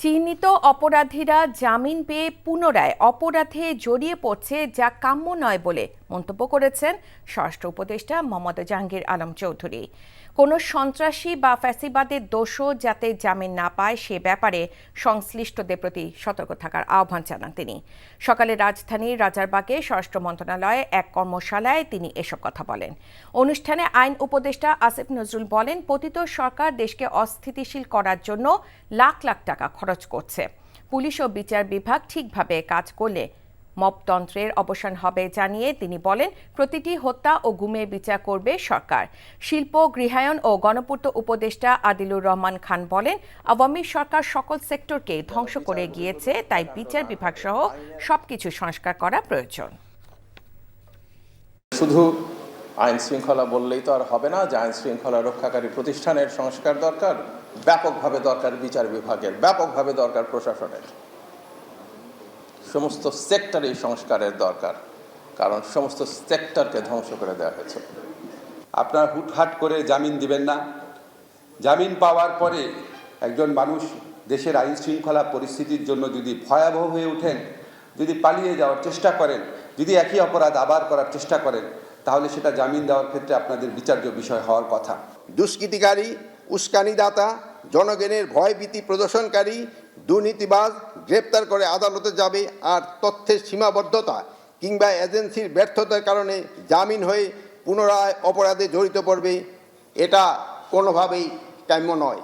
চিহ্নিত অপরাধীরা জামিন পেয়ে পুনরায় অপরাধে জড়িয়ে পড়ছে, যা কাম্য নয় বলে মন্তব্য করেছেন স্বরাষ্ট্র উপদেষ্টা মোহাম্মদ জাহাঙ্গীর আলম চৌধুরী। কোনো সন্ত্রাসী বা ফ্যাসিবাদের দোষও যাতে জামিন না পায় সে ব্যাপারে সংশ্লিষ্টদের প্রতি সতর্ক থাকার আহ্বান জানান তিনি। সকালে রাজধানীর রাজারবাগে স্বরাষ্ট্র মন্ত্রণালয়ে এক কর্মশালায় তিনি এসব কথা বলেন। অনুষ্ঠানে আইন উপদেষ্টা আসিফ নজরুল বলেন, পতিত সরকার দেশকে অস্থিতিশীল করার জন্য লাখ লাখ টাকা খরচ করছে। পুলিশ ও বিচার বিভাগ ঠিকভাবে কাজ করলে মবতন্ত্রের অবসান হবে জানিয়ে তিনি বলেন, প্রতিটি হত্যা ও গুমের বিচার করবে সরকার। শিল্প, গৃহায়ন ও গণপূর্ত উপদেষ্টা আদিলুর রহমান খান বলেন, আওয়ামী সরকার সকল সেক্টরকে ধ্বংস করে গিয়েছে, তাই বিচার বিভাগ সহ সবকিছু সংস্কার করা প্রয়োজন। শুধু আইন শৃঙ্খলা বললেই তো আর হবে না যে আইন শৃঙ্খলা রক্ষাকারী প্রতিষ্ঠানের সংস্কার দরকার, ব্যাপকভাবে দরকার বিচার বিভাগের, ব্যাপকভাবে দরকার প্রশাসনের, সমস্ত সেক্টরেই সংস্কারের দরকার, কারণ সমস্ত সেক্টরকে ধ্বংস করে দেওয়া হয়েছে। আপনারা হুটহাট করে জামিন দিবেন না। জামিন পাওয়ার পরে একজন মানুষ দেশের আইন শৃঙ্খলা পরিস্থিতির জন্য যদি ভয়াবহ হয়ে ওঠেন, যদি পালিয়ে যাওয়ার চেষ্টা করেন, যদি একই অপরাধ আবার করার চেষ্টা করেন, তাহলে সেটা জামিন দেওয়ার ক্ষেত্রে আপনাদের বিচার্য বিষয় হওয়ার কথা। দুষ্কৃতিকারী, উস্কানিদাতা, জনগণের ভয়ভীতি প্রদর্শনকারী, দুর্নীতিবাজ গ্রেপ্তার করে আদালতে যাবে, আর তথ্যের সীমাবদ্ধতা কিংবা এজেন্সির ব্যর্থতার কারণে জামিন হয়ে পুনরায় অপরাধে জড়িত পড়বে, এটা কোনোভাবেই কাম্য নয়।